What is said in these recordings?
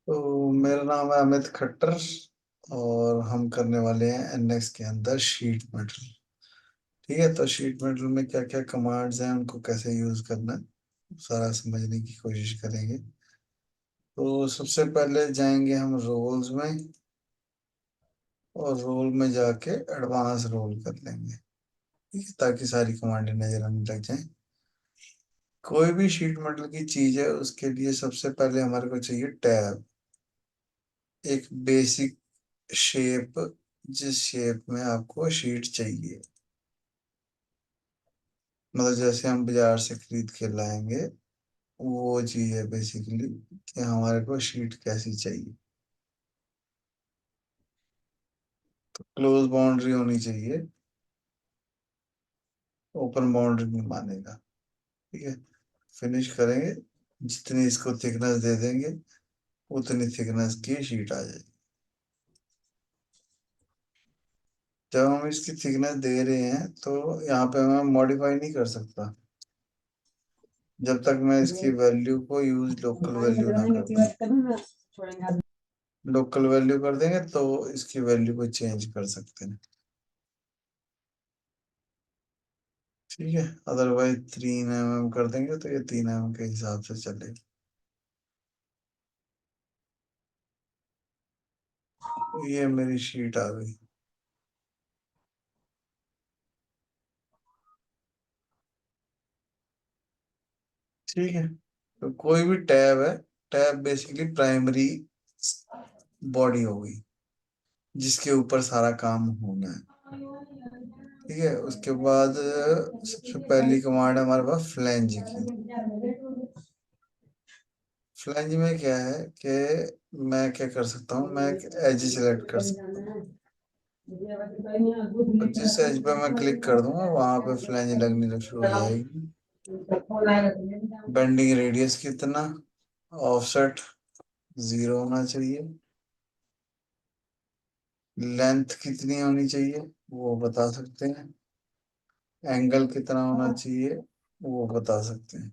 तो मेरा नाम है अमित खट्टर और हम करने वाले हैं एनएक्स के अंदर शीट मेटल। ठीक है, तो शीट मेटल में क्या क्या कमांड्स हैं, उनको कैसे यूज करना है, सारा समझने की कोशिश करेंगे। तो सबसे पहले जाएंगे हम रोल्स में और रोल में जाके एडवांस रोल कर लेंगे। ठीक है, ताकि सारी कमांडें नजर आने लग जाएं। कोई भी शीट मेटल की चीज है उसके लिए सबसे पहले हमारे को चाहिए टैब, एक बेसिक शेप, जिस शेप में आपको शीट चाहिए। मतलब जैसे हम बाजार से खरीद के लाएंगे, वो चीज है बेसिकली कि हमारे को शीट कैसी चाहिए। क्लोज बाउंड्री होनी चाहिए, ओपन बाउंड्री नहीं मानेगा। ठीक है, फिनिश करेंगे, जितनी इसको थिकनेस दे देंगे उतनी थिकनेस की शीट आ जाएगी। जब हम इसकी थिकनेस दे रहे हैं तो यहाँ पे मैं मॉडिफाई नहीं कर सकता जब तक मैं इसकी वैल्यू को यूज लोकल वैल्यू ना कर दूं। लोकल वैल्यू कर देंगे तो इसकी वैल्यू को चेंज कर सकते हैं। ठीक है, अदरवाइज 3 mm कर देंगे तो ये 3 mm के हिसाब से चलेगा। ये मेरी शीट आ गई। ठीक है, तो कोई भी टैब है, टैब बेसिकली प्राइमरी बॉडी होगी जिसके ऊपर सारा काम होना है। ठीक है, उसके बाद सबसे पहली कमांड है हमारे पास फ्लैंज की। फ्लैंज में क्या है कि मैं क्या कर सकता हूँ, मैं एक एज सिलेक्ट कर सकता हूँ और जिस एज पे मैं क्लिक कर दूंगा वहां पे फ्लैंज लगनी शुरू हो जाएगी। बेंडिंग रेडियस कितना, ऑफसेट 0 होना चाहिए, लेंथ कितनी होनी चाहिए वो बता सकते हैं, एंगल कितना होना चाहिए वो बता सकते हैं।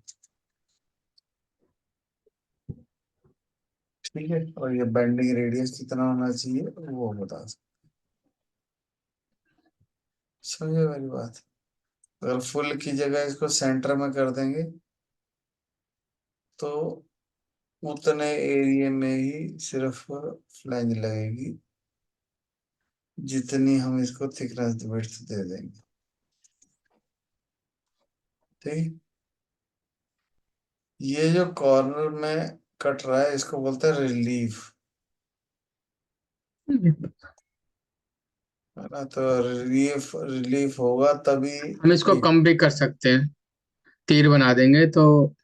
ठीक है, और ये बेंडिंग रेडियस कितना होना चाहिए वो बता सकते। समझे मेरी बात? अगर फुल की जगह इसको सेंटर में कर देंगे तो उतने एरिया में ही सिर्फ फ्लैंज लगेगी जितनी हम इसको थिकनेस विड्थ दे देंगे। ठीक, ये जो कॉर्नर में कट रहा है इसको बोलते हैं रिलीफ, है ना? तो रिलीफ रिलीफ होगा तभी हम इसको ये कम भी कर सकते हैं। तीर बना देंगे तो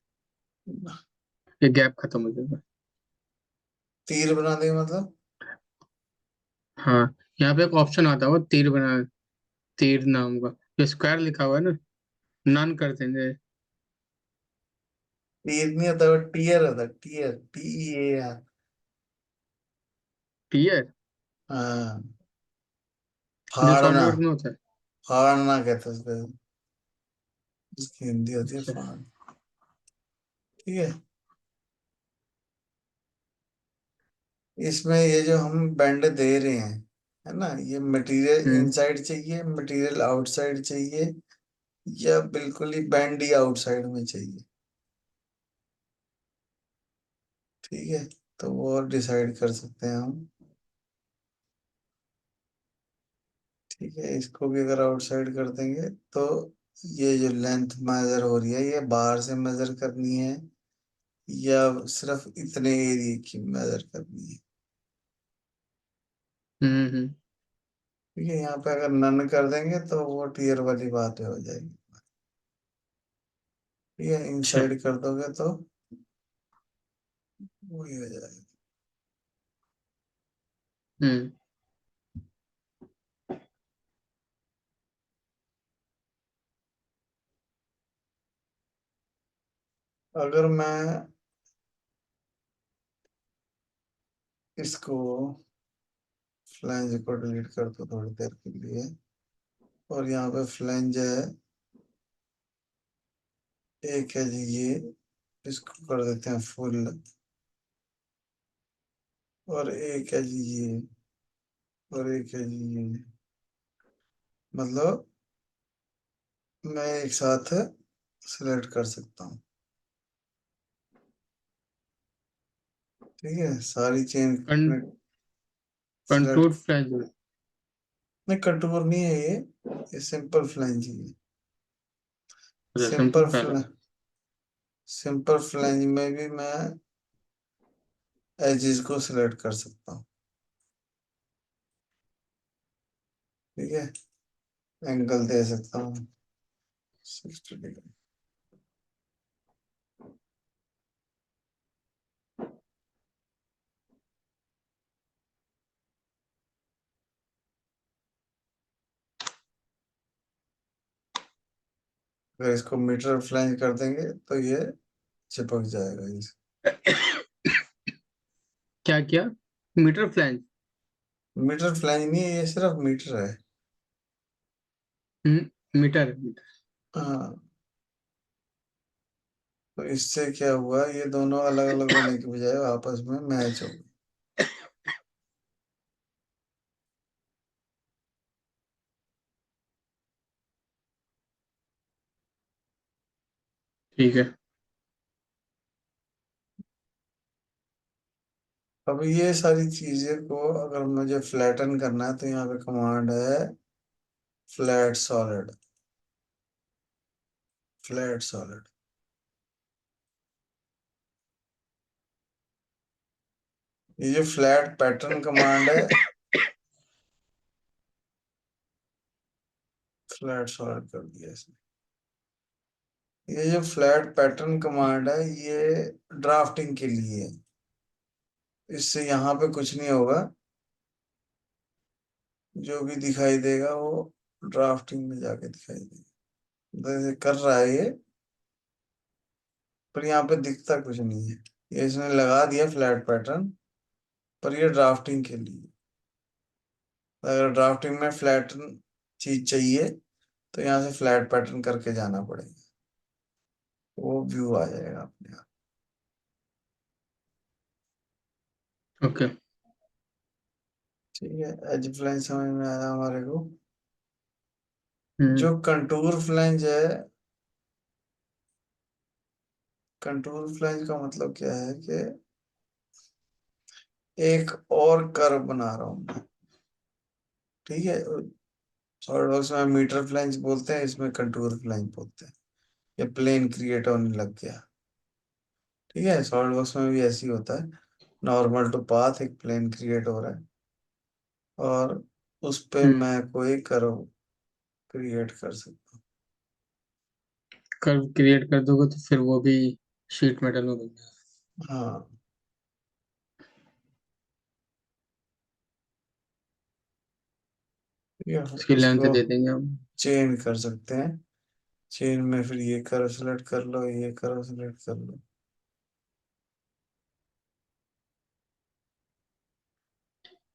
ये गैप खत्म हो जाएगा। तीर बना देंगे मतलब। हाँ, यहाँ पे एक ऑप्शन आता होगा तीर बना, तीर नाम का, जो स्क्वायर लिखा हुआ है ना, नन कर देंगे। तीर नहीं होता, वो टीयर होता, टीयर, TEAR। टीयर हाँ, जो फाड़ना, सॉलिडवर्क में होता है। फाड़ना कहते हैं उसको, उसकी हिंदी होती है अच्छा। फाड़। ठीक है, इसमें ये जो हम बैंड दे रहे हैं, है ना, ये मटेरियल हम्म इनसाइड चाहिए, मटेरियल आउटसाइड चाहिए, या बिल्कुल ही बैंड ही आउटसाइड में चाहिए। ठीक है, तो वो डिसाइड कर सकते हैं हम। ठीक है, इसको भी अगर आउटसाइड कर देंगे तो ये जो लेंथ मेजर हो रही है ये बाहर से मेजर करनी है या सिर्फ इतने एरिया की मेजर करनी है। हम्म। ठीक है, यहाँ पे अगर नन कर देंगे तो वो टीयर वाली बात हो जाएगी। ठीक है, अच्छा। इनसाइड कर दोगे तो वही हो जाएगा। हम्म अगर मैं इसको फ्लैंज को डिलीट कर दूं थोड़ी देर के लिए, और यहाँ पे फ्लैंज है एक है जी, ये इसको कर देते हैं फुल। और एक है जी ये, और एक है जी ये। मतलब मैं एक साथ सिलेक्ट कर सकता हूँ। ठीक है, सारी चेन कं, में कंटूर सिलेक्ट। फ्लैंज। नहीं, कंटूर नहीं है ये सिंपल फ्लैंज ही है। अच्छा, simple simple flange. Flange, simple flange में भी मैं एजेस को सिलेक्ट कर सकता हूँ। ठीक है, एंगल दे सकता हूँ 60 डिग्री। अगर इसको मीटर फ्लैंज कर देंगे तो ये चिपक जाएगा इस। क्या क्या? Metre flange. मीटर फ्लैंज नहीं है, ये सिर्फ मीटर है। मीटर। हाँ, तो इससे क्या हुआ, ये दोनों अलग अलग होने के बजाय आपस में मैच हो गए। ठीक है। अब ये सारी चीजें को अगर मुझे फ्लैटन करना है तो यहाँ पे कमांड है फ्लैट सॉलिड। फ्लैट सॉलिड, ये जो फ्लैट पैटर्न कमांड है, फ्लैट सॉलिड कर दिया इसने। ये जो फ्लैट पैटर्न कमांड है ये ड्राफ्टिंग के लिए है। इससे यहाँ पे कुछ नहीं होगा, जो भी दिखाई देगा वो ड्राफ्टिंग में जाके दिखाई देगा। जैसे कर रहा है ये, पर यहाँ पे दिखता कुछ नहीं है। ये इसने लगा दिया फ्लैट पैटर्न, पर ये ड्राफ्टिंग के लिए। अगर ड्राफ्टिंग में फ्लैट चीज चाहिए तो यहाँ से फ्लैट पैटर्न करके जाना पड़ेगा, वो व्यू आ जाएगा अपने आप। ओके। ठीक है, एज फ्लैंज समझ में आया हमारे को। हम्म। जो कंटूर फ्लैंज है, कंटूर फ्लैंज का मतलब क्या है कि एक और कर्व बना रहा हूँ मैं। ठीक है, सॉलिडवर्क्स में मीटर फ्लैंज बोलते हैं, इसमें कंटूर फ्लैंज बोलते हैं। ये प्लेन क्रिएट होने लग गया। ठीक है, सॉलिडवर्क्स में भी ऐसे ही होता है। नॉर्मल टू पाथ एक प्लेन क्रिएट हो रहा है, और उस पे हम्म। मैं कोई कर्व क्रिएट कर सकता कर्व क्रिएट कर दोगे तो फिर वो भी शीट मेटल में बन जाएगा। हूँ। हाँ, ठीक है, उसकी लेंथ उसको दे देंगे हम। चेन कर सकते हैं। चेन में फिर ये कर्व सेलेक्ट कर लो, ये कर्व सेलेक्ट कर लो।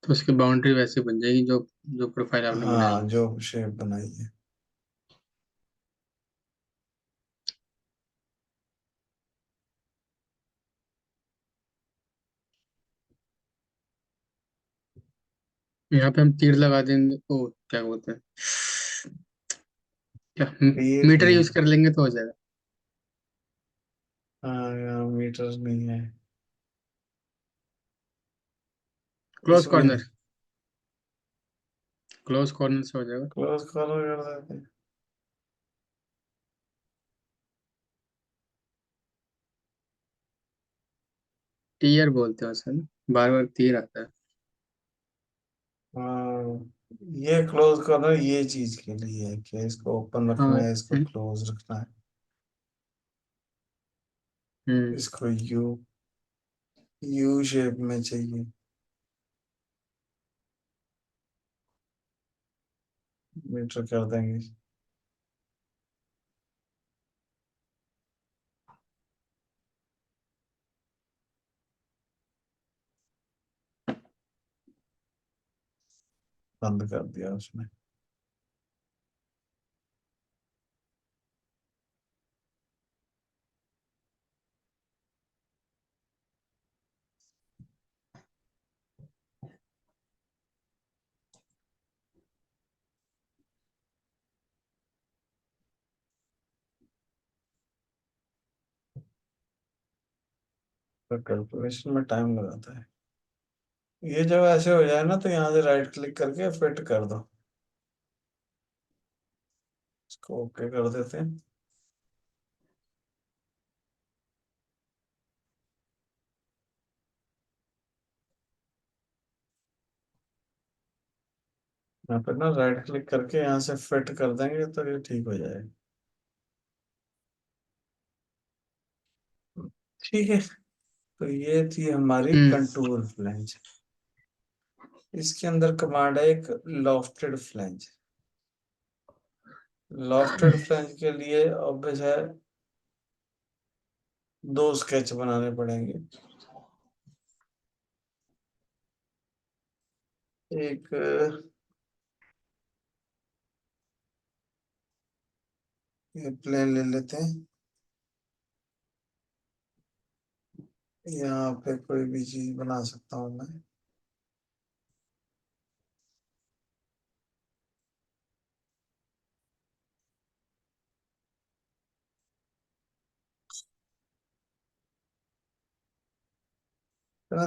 तो उसकी बाउंड्री वैसे बन जाएगी जो जो प्रोफाइल आपने बनाई हाँ, है। जो शेप बनाई है। यहाँ पे हम तीर लगा देंगे, ओ क्या बोलते हैं, क्या क्रिएट मीटर नहीं यूज है। कर लेंगे तो हो जाएगा। हाँ, यहाँ मीटर नहीं है क्लोज इसमें। कॉर्नर। क्लोज कॉर्नर से हो जाएगा। क्लोज कॉर्नर कर देते हैं। टीयर बोलते हैं उसे ना, बार बार तीर आता है। हाँ, ये क्लोज कॉर्नर ये चीज के लिए है कि इसको ओपन रखना हाँ। है, इसको क्लोज रखना है। हम्म। इसको यू यू शेप में चाहिए। मीटर कर देंगे। बंद कर दिया उसने। तो कैलकुलेशन में टाइम लगाता है। ये जब ऐसे हो जाए ना तो यहाँ से राइट क्लिक करके फिट कर दो। इसको ओके कर देते हैं। यहाँ पे ना राइट क्लिक करके यहाँ से फिट कर देंगे तो ये ठीक हो जाएगा। ठीक है। तो ये थी हमारी हम्म कंटूर फ्लैंज। इसके अंदर कमांड है एक लॉफ्टेड फ्लैंज। लॉफ्टेड फ्लैंज के लिए ऑब्वियस है, दो स्केच बनाने पड़ेंगे। एक ये प्लेन ले लेते हैं। यहाँ पे कोई भी चीज बना सकता हूँ मैं।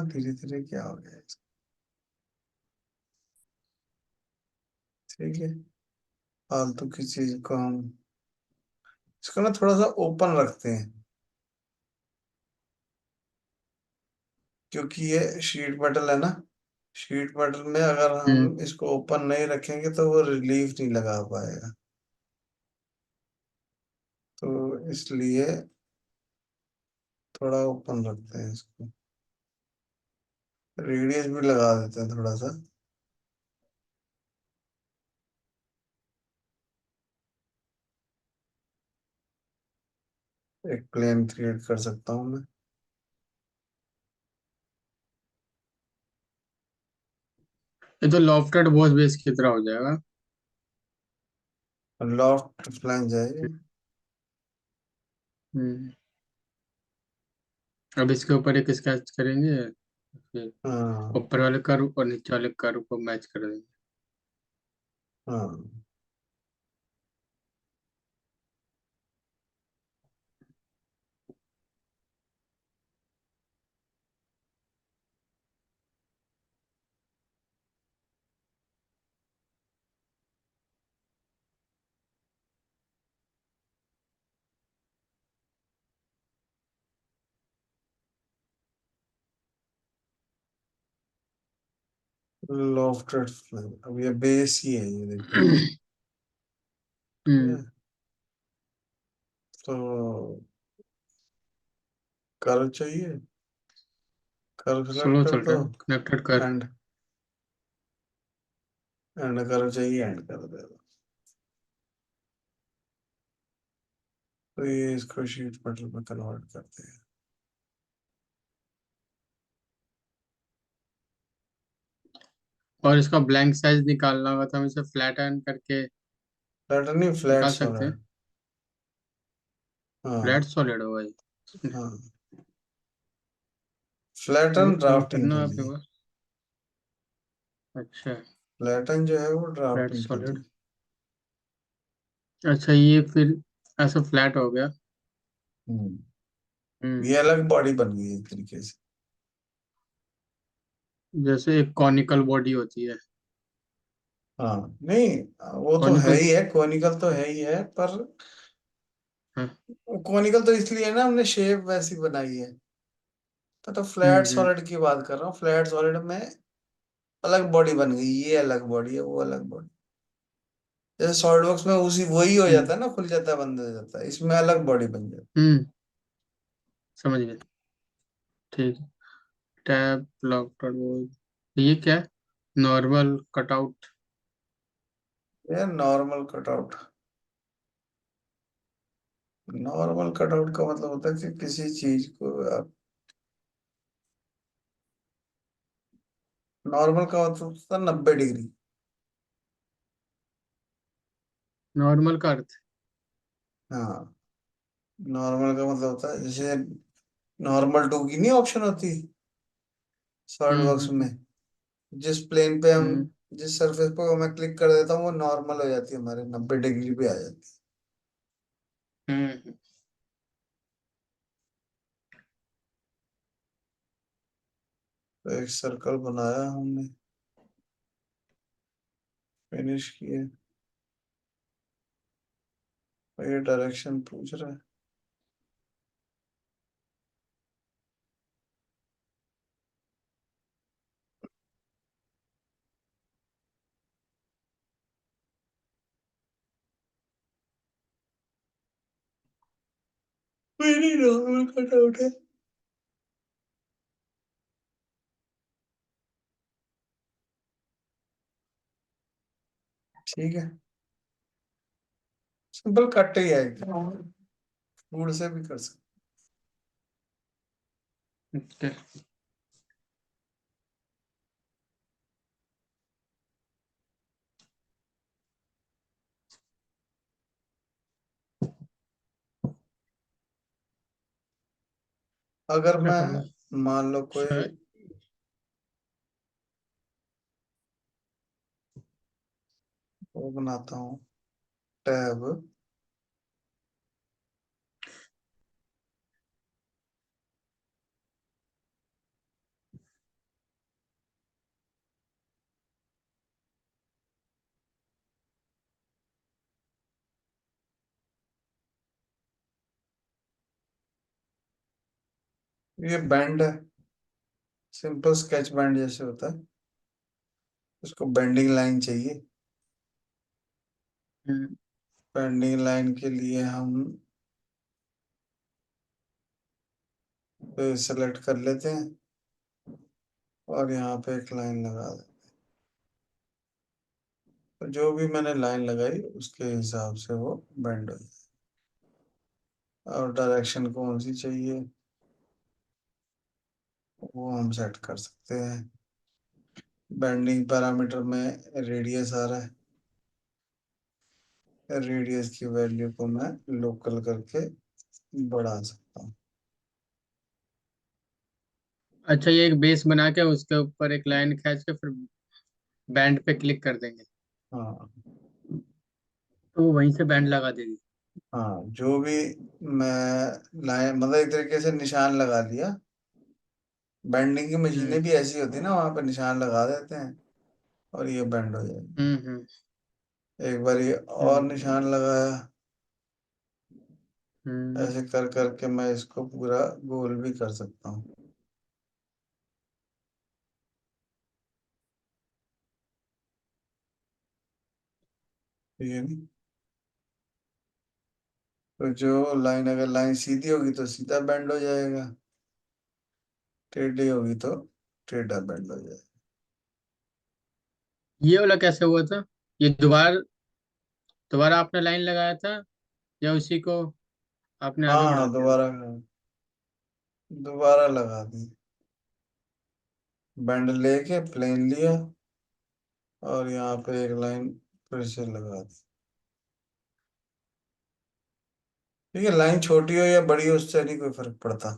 धीरे धीरे क्या हो गया इसका? ठीक है। फालतू की चीज को हम इसको ना थोड़ा सा ओपन रखते हैं, क्योंकि ये शीट मेटल है ना। शीट मेटल में अगर हम्म हम इसको ओपन नहीं रखेंगे तो वो रिलीफ नहीं लगा पाएगा। तो इसलिए थोड़ा ओपन रखते हैं इसको। रेडियस भी लगा देते हैं थोड़ा सा। एक प्लेन क्रिएट कर सकता हूँ मैं। ये तो लॉफ्टेड बॉस बेस की तरह हो जाएगा। लॉफ्ट फ्लैंज है ये। हम्म अब इसके ऊपर एक स्केच करेंगे, फिर हाँ। ऊपर वाले कर्व और नीचे वाले कर्व को मैच कर देंगे। हाँ। लॉफ्टेड फ्लैंज, अब ये बेस ही है ये, देखिए। ठीक हम्म है। तो कर्व चाहिए, कर्व सेलेक्ट स्लो कर चल दो। रहा है, कनेक्टेड कर। एंड एंड कर्व चाहिए, एंड कर दे दो। तो ये इसको शीट मेटल में कन्वर्ट करते हैं। और इसका ब्लैंक साइज निकालना होगा तो हम इसे फ्लैट एंड करके फ्लैट नहीं, फ्लैट निकाल सकते हैं। सॉलिड। हाँ। फ्लैट सॉलिड होगा ये। हाँ। फ्लैटन वेट कम ड्राफ्टिंग करना के है आपके लिए। पास। अच्छा, फ्लैटन जो है वो फ्लैट ड्राफ्टिंग के सॉलिड। लिए। अच्छा, ये फिर ऐसा फ्लैट हो गया। ये हम्म अलग बॉडी बन गई एक तरीके से। जैसे एक कॉनिकल बॉडी होती है। हाँ। नहीं, वो तो है कॉनिकल। ही है, कॉनिकल तो है ही है, पर हाँ। कॉनिकल तो इसलिए है ना, हमने शेप वैसी बनाई है। तो फ्लैट हम्म सॉलिड की बात कर रहा हूँ। फ्लैट सॉलिड में अलग बॉडी बन गई, ये अलग बॉडी है, वो अलग बॉडी। जैसे सॉलिड वर्क्स में उसी वही हो हम्म जाता है ना, खुल जाता है, बंद हो जाता है, इसमें अलग बॉडी बन जाती हम्म समझ गए। ठीक है। टैब लॉक डॉट वो, ये क्या है? Normal cutout. है। ये नॉर्मल कटआउट। नॉर्मल कटआउट का मतलब होता है कि किसी चीज को आप, नॉर्मल का मतलब होता है 90 डिग्री। नॉर्मल का अर्थ। हाँ। नॉर्मल का मतलब होता है जैसे नॉर्मल टू की नहीं ऑप्शन होती सॉलिड वर्क्स हम्म में। जिस प्लेन पे हम, हम्म जिस सरफेस पे मैं क्लिक कर देता हूँ वो नॉर्मल हो जाती है, हमारे 90 डिग्री पे आ जाती हम्म तो एक सर्कल बनाया हमने, फिनिश किए। और ये डायरेक्शन पूछ रहा है। मेरी नॉर्मल कटआउट है। ठीक है, सिंपल कट ही है, फूड से भी कर सकते। ओके। अगर क्या मैं करना? मान लो कोई, शायद। वो बनाता हूँ टैब, ये बैंड है, सिंपल स्केच बैंड जैसे होता है, उसको बेंडिंग लाइन चाहिए। हम्म। बेंडिंग लाइन के लिए हम सेलेक्ट कर लेते हैं और यहाँ पे एक लाइन लगा दें। तो जो भी मैंने लाइन लगाई उसके हिसाब से वो बेंड हो जाए। और डायरेक्शन कौन सी चाहिए वो हम सेट कर सकते हैं। बेंडिंग पैरामीटर में रेडियस आ रहा है, रेडियस की वैल्यू को मैं लोकल करके बढ़ा सकता हूँ। अच्छा, ये एक बेस बना के उसके ऊपर एक लाइन खींच के फिर बैंड पे क्लिक कर देंगे हाँ तो वो वहीं से बैंड लगा देंगे। हाँ, जो भी मैं लाइन मतलब एक तरीके से निशान लगा दिया। बेंडिंग की मशीनें हम्म। भी ऐसी होती है ना, वहां पे निशान लगा देते हैं और ये बेंड हो जाएगी। हम्म। एक बार ये और हम्म। निशान लगाया, हम्म। ऐसे कर करके मैं इसको पूरा गोल भी कर सकता हूँ। ठीक है नहीं? तो जो लाइन, अगर लाइन सीधी होगी तो सीधा बेंड हो जाएगा, टेढ़ी होगी तो टेढ़ा बेंड हो जाएगा। ये वाला कैसे हुआ था? ये दोबारा दोबारा आपने लाइन लगाया था या उसी को आपने हाँ आगे बढ़ा हाँ, दिया था? दोबारा दोबारा लगा दी। बैंड लेके प्लेन लिया और यहाँ पे एक लाइन फिर से लगा दी। ठीक है, लाइन छोटी हो या बड़ी हो उससे नहीं कोई फर्क पड़ता।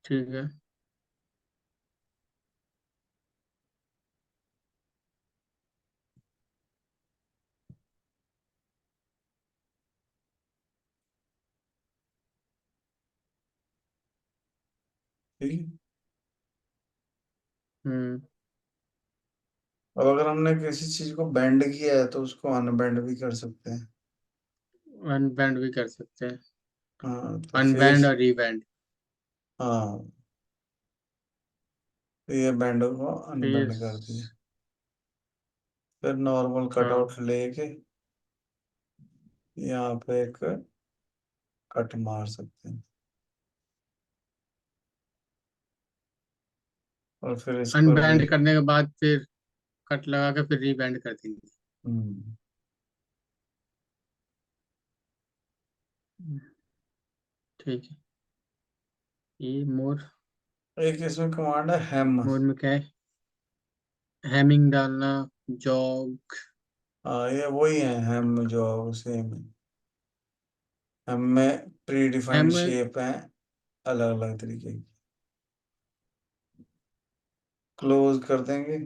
ठीक है। ठीक है। हम्म। अब अगर हमने किसी चीज को बेंड किया है तो उसको अनबेंड भी कर सकते हैं। अनबैंड भी कर सकते हैं। हाँ तो अनबैंड फेस, और रीबैंड। हाँ, तो ये बैंड को अनबेंड फेस। कर दिया। फिर नॉर्मल हाँ। कटआउट लेके यहाँ पे एक कट मार सकते हैं और फिर इसको री, अनबैंड करने के बाद फिर कट लगा के फिर रीबैंड कर देंगे। हम्म, हम्म, ठीक है। ये मोर। एक इसमें कमांड है हेम। मोर में क्या है? हैमिंग डालना। जॉग। हाँ ये वही है, हेम जो सेम है। हेम में प्री डिफाइंड हैम। शेप है, अलग अलग तरीके की। क्लोज कर देंगे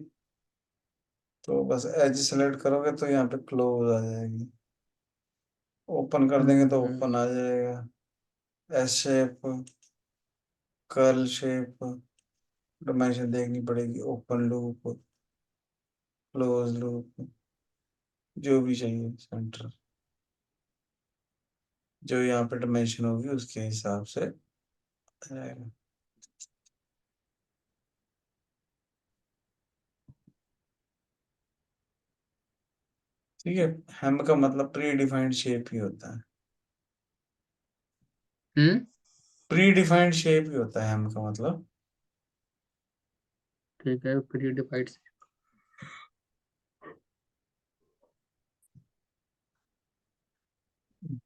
तो बस एज सेलेक्ट करोगे तो यहाँ पे क्लोज आ जाएगी। ओपन कर देंगे तो हम्म। ओपन आ जाएगा, S shape. Curl shape, dimension देखनी पड़ेगी, ओपन लूप, क्लोज लूप, जो भी चाहिए सेंटर, जो यहाँ पे डायमेंशन होगी उसके हिसाब से रहेगा। ठीक है। हेम का मतलब प्री डिफाइंड शेप ही होता है। हम्म। प्री डिफाइंड शेप ही होता है हेम का मतलब। ठीक है, pre defined.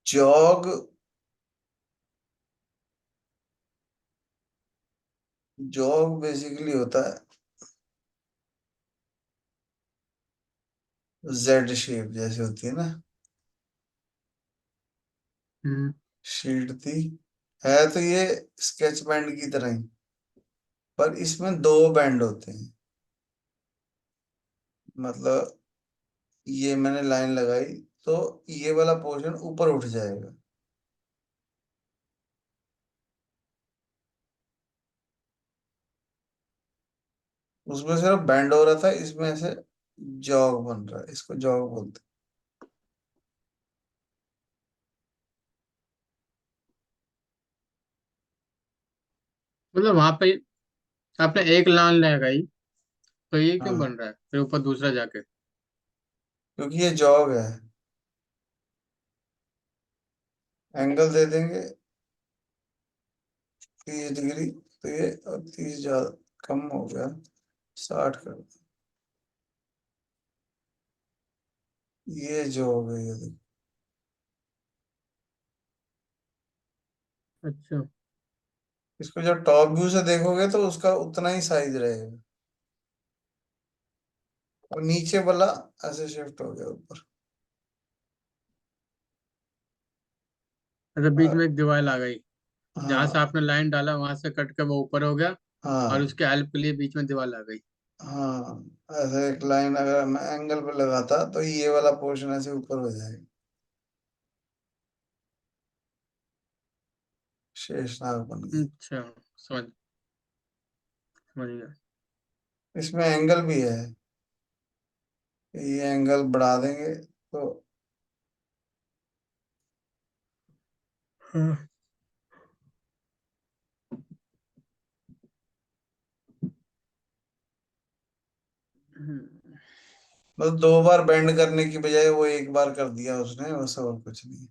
Jog, jog basically होता है जेड शेप जैसे होती है ना, हम्म। शीट थी, है तो ये स्केच बैंड की तरह ही, पर इसमें दो बैंड होते हैं। मतलब ये मैंने लाइन लगाई तो ये वाला पोर्शन ऊपर उठ जाएगा, उसमें सिर्फ बैंड हो रहा था, इसमें से जॉग बन रहा है, इसको जॉग बोलते मतलब वहां पे आपने एक लाइन लगाई, तो ये हैं। क्यों बन हाँ, रहा है फिर ऊपर दूसरा जाके? क्योंकि ये जॉग है, एंगल दे देंगे 30 डिग्री, तो ये अब 30 ज्यादा कम हो गया, 60 कर दो। ये जो हो गई है देखो। अच्छा। इसको जब टॉप व्यू से देखोगे तो उसका उतना ही साइज रहेगा, और नीचे वाला ऐसे शिफ्ट हो गया ऊपर। अच्छा, बीच हाँ, में एक दीवार आ गई, जहां से हाँ, आपने लाइन डाला वहां से कट के वो ऊपर हो गया, और हाँ, उसके हेल्प के लिए बीच में दीवार आ गई। हाँ, ऐसे एक लाइन अगर मैं एंगल पे लगाता तो ये वाला पोर्शन ऐसे ऊपर हो जाएगा, शेषनाग बन गया। अच्छा, समझ समझ गया। इसमें एंगल भी है, ये एंगल बढ़ा देंगे तो हाँ। हम्म। बस दो बार बेंड करने की बजाय वो एक बार कर दिया उसने, बस और कुछ नहीं।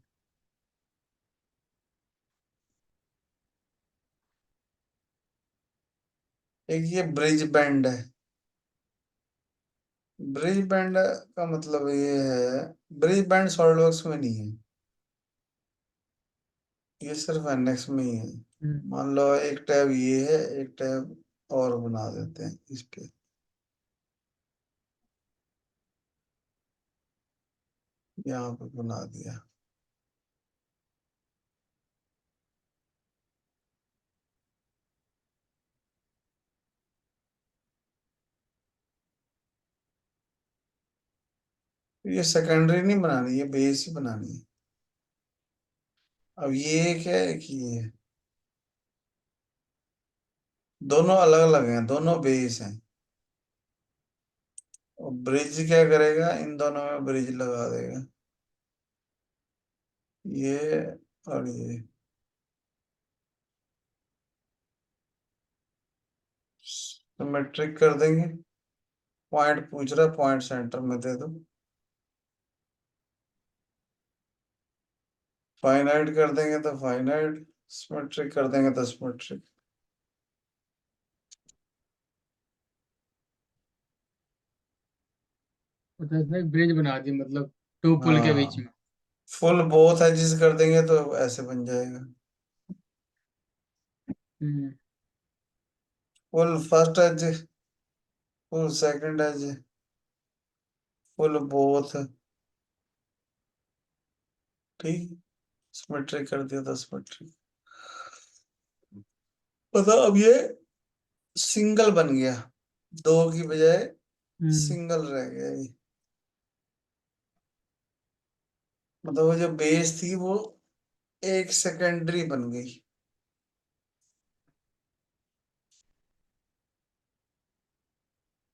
एक ये ब्रिज बैंड है। ब्रिज बैंड का मतलब ये है, ब्रिज बैंड सॉलिडवर्क्स में नहीं है, ये सिर्फ एनएक्स में ही है। हम्म। मान लो एक टैब ये है, एक टैब और बना देते हैं इस पे, यहाँ पे बना दिया। ये सेकेंडरी नहीं बनानी, ये बेस ही बनानी है। अब ये क्या है कि ये दोनों अलग अलग हैं, दोनों बेस हैं, और ब्रिज क्या करेगा, इन दोनों में ब्रिज लगा देगा, ये और ये सिमेट्रिक कर देंगे। पॉइंट पूछ रहा है, पॉइंट सेंटर में दे दो। फाइनाइट कर देंगे तो फाइनाइट, सिमेट्रिक कर देंगे तो सिमेट्रिक। अच्छा, इसने एक ब्रिज बना दी, मतलब टू पुल के बीच हाँ, में। फुल बोथ एजेस कर देंगे तो ऐसे बन जाएगा, hmm. Full first edge, full second edge, full both. ठीक, सिमेट्रिक कर दिया था सिमेट्रिक। पता, अब ये सिंगल बन गया, दो की बजाय हम्म। सिंगल रह गया ये। मतलब वो जो बेस थी वो एक सेकेंडरी बन गई।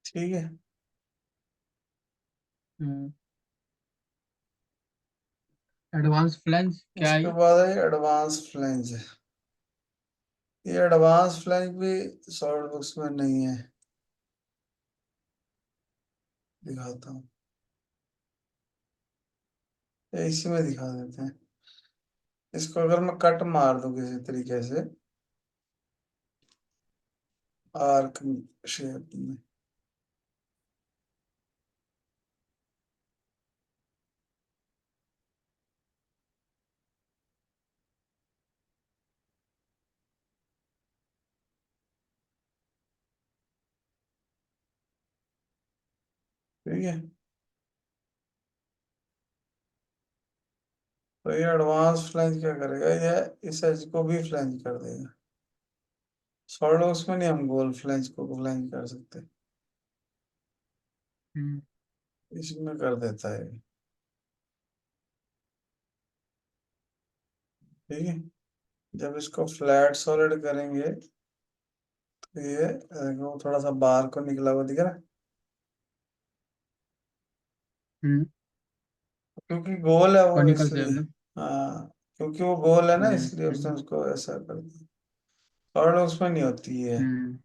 ठीक है। एडवांस फ्लैंज क्या है उसके ये? बाद है एडवांस फ्लैंज। ये एडवांस फ्लैंज भी सॉलिड बुक्स में नहीं है, दिखाता हूँ। ये इसी में दिखा देते हैं। इसको अगर मैं कट मार दूं किसी तरीके से आर्क शेप में, ठीक है, तो ये एडवांस फ्लैंज क्या करेगा, ये इस एज को भी फ्लैंज कर देगा। सॉलिड बुक्स में नहीं हम गोल फ्लैंज को फ्लैंज कर सकते, हम्म। इसमें कर देता है। ठीक है, जब इसको फ्लैट सॉलिड करेंगे तो ये देखो थोड़ा सा बाहर को निकला हुआ दिख रहा है, हम्म। क्योंकि गोल है वो कॉनिकल इसलिए। शेप ना। हाँ, क्योंकि वो गोल है ना हम्म। इसलिए उसने हम्म। उसको ऐसा कर दिया। सॉलिड उसमें नहीं होती है, हम्म।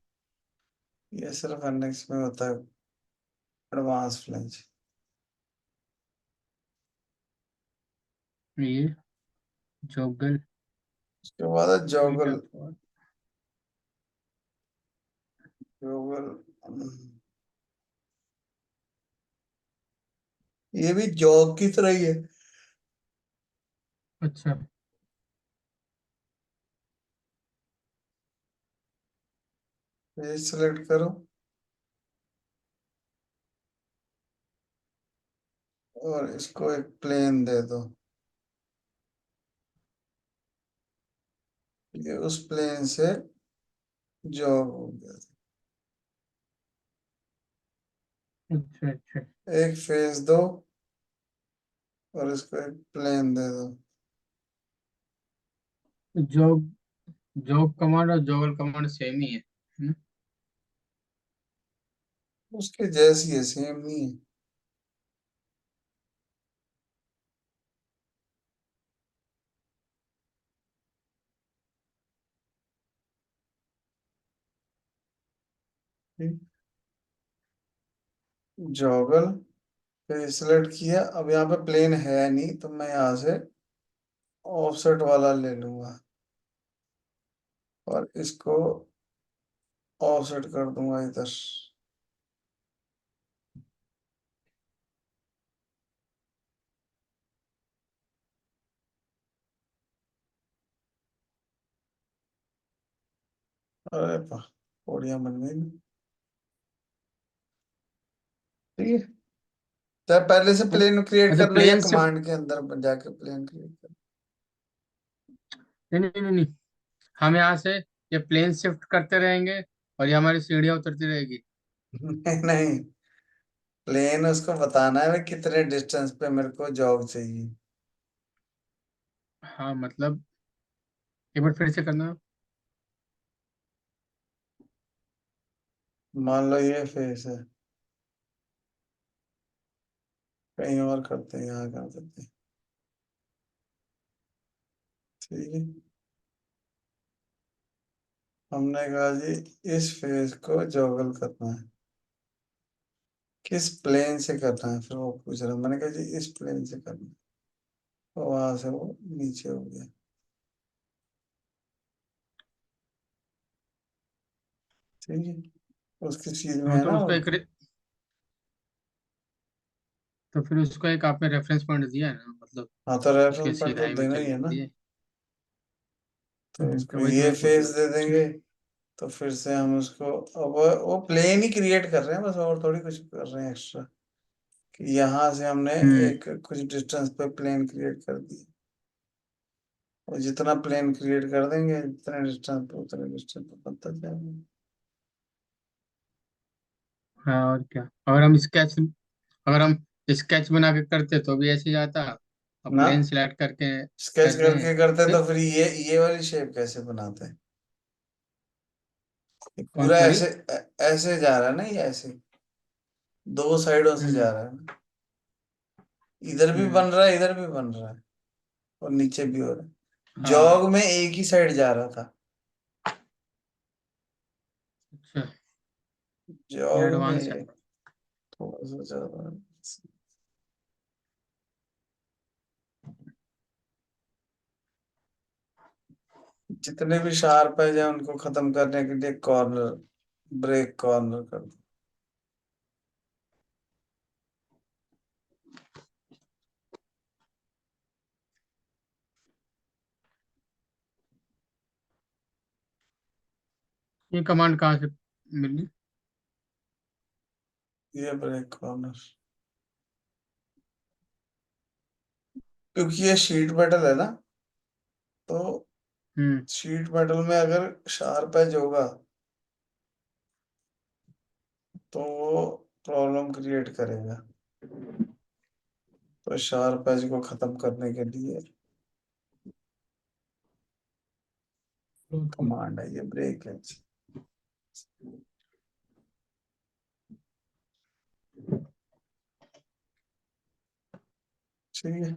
ये सिर्फ एनएक्स में होता है एडवांस फ्लैंज। ये जॉगल। उसके बाद है ये क्या जॉगल। हुआ? जॉगल ये भी जॉग की तरह ही है। अच्छा। पेज सेलेक्ट करो और इसको एक प्लेन दे दो, ये उस प्लेन से जॉग हो गया। अच्छा। अच्छा। एक फेस दो और इसको एक प्लेन दे दो। जॉग जॉग कमांड और जॉगल कमांड सेम ही है ना? उसके जैसी है, सेम नहीं है। जॉगल पे सिलेक्ट किया, अब यहाँ पे प्लेन है नहीं तो मैं यहाँ से ऑफसेट वाला ले लूंगा और इसको ऑफसेट कर दूंगा इधर। अरे वाह, बढ़िया बन गई। ठीक है, चाहे पहले से प्लेन क्रिएट अच्छा कर लो या प्लेन शिफ्ट। कमांड के अंदर जाके प्लेन क्रिएट कर नहीं नहीं नहीं नहीं, हम यहाँ से ये प्लेन शिफ्ट करते रहेंगे और ये हमारी सीढ़ियाँ उतरती रहेगी। लो। नहीं नहीं, प्लेन उसको बताना है भाई कितने डिस्टेंस पे मेरे को जॉब चाहिए। हाँ मतलब एक बार फिर से करना। मान लो ये फेस है, कहीं और करते हैं, यहाँ कर देते हैं। ठीक है, हमने कहा जी इस फेस को जॉगल करना है, किस प्लेन से करना है, फिर वो पूछ रहा है। मैंने कहा जी इस प्लेन से करना है, तो वहां से वो नीचे हो गया। ठीक है, उसकी चीज में हाँ है तो ना वो। उसको तो फिर उसको एक आपने रेफरेंस पॉइंट दिया है ना, मतलब हाँ, तो उसके रेफरेंस पॉइंट तो सिराई में देना ही चल है ना। दिए। तो तो उसको वही तो ये मैं पूछ फेस रहा दे था। देंगे, तो फिर से हम उसको, अब वो प्लेन ही क्रिएट कर रहे हैं बस, और थोड़ी कुछ कर रहे हैं एक्स्ट्रा, कि यहाँ से हमने हम्म। एक कुछ डिस्टेंस पे प्लेन क्रिएट कर दिया, और जितना प्लेन क्रिएट कर देंगे जितने डिस्टेंस पे उतने डिस्टेंस पे बनता जाएगा। हाँ और क्या, अगर हम स्केच बना के करते तो भी ऐसे ही जाता। अब ना, प्लेन सिलेक्ट करके स्केच कर रहे हैं करके करते तो फिर। फिर ये वाली शेप कैसे बनाते हैं। ये कौन पूरा सी वाली? ऐसे ऐसे जा रहा है ना, ये ऐसे। दो साइडों से जा हम्म। रहा है ना, इधर भी हम्म। बन रहा है, इधर भी बन रहा है, और नीचे भी हो रहा है। हाँ। जॉग में एक ही साइड जा रहा था। अच्छा। ये जॉग एडवांस है। में थोड़ा सा ज्यादा। जितने भी शार्प एज है उनको खत्म करने के लिए कॉर्नर, ब्रेक कॉर्नर कर दो। ये कमांड कहाँ से मिली? ये ब्रेक कॉर्नर, क्योंकि ये शीट मेटल है ना, तो हम्म। शीट मेटल में अगर शार्प एज होगा तो वो प्रॉब्लम क्रिएट करेगा। तो शार्प एज को खत्म करने के लिए ओके। कमांड है ये ब्रेक एज। ठीक है।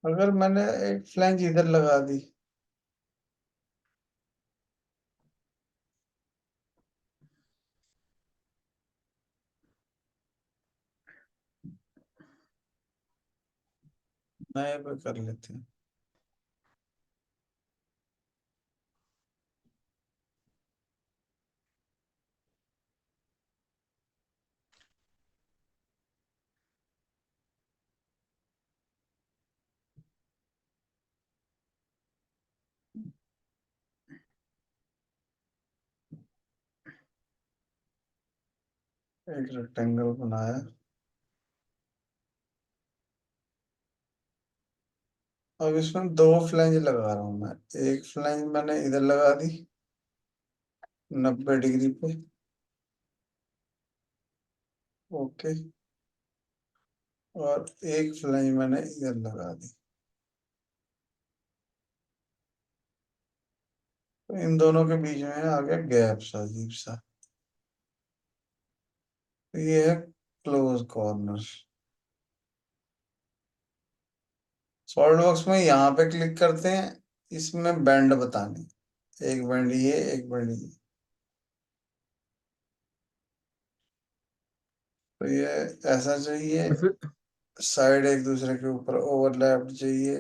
अगर मैंने एक फ्लैंज इधर लगा दी, नए पे कर लेते हैं। एक रेक्टेंगल बनाया। अब इसमें दो फ्लैंज लगा रहा हूं मैं। एक फ्लैंज मैंने इधर लगा दी 90 डिग्री पे। ओके। और एक फ्लैंज मैंने इधर लगा दी। तो इन दोनों के बीच में आ गया गैप सा अजीब सा। तो ये है क्लोज कॉर्नर। सॉलिड वर्क्स में यहाँ पे क्लिक करते हैं, इसमें बैंड बताने, एक बैंड ये, एक बैंड ये। तो ये ऐसा चाहिए, तो फिर साइड एक दूसरे के ऊपर ओवरलैप चाहिए,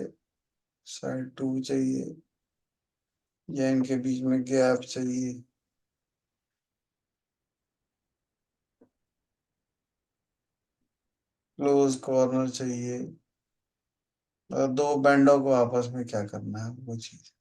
साइड टू चाहिए, या इनके बीच में गैप चाहिए, क्लोज कॉर्नर चाहिए। और दो बैंडों को आपस में क्या करना है वो चीज।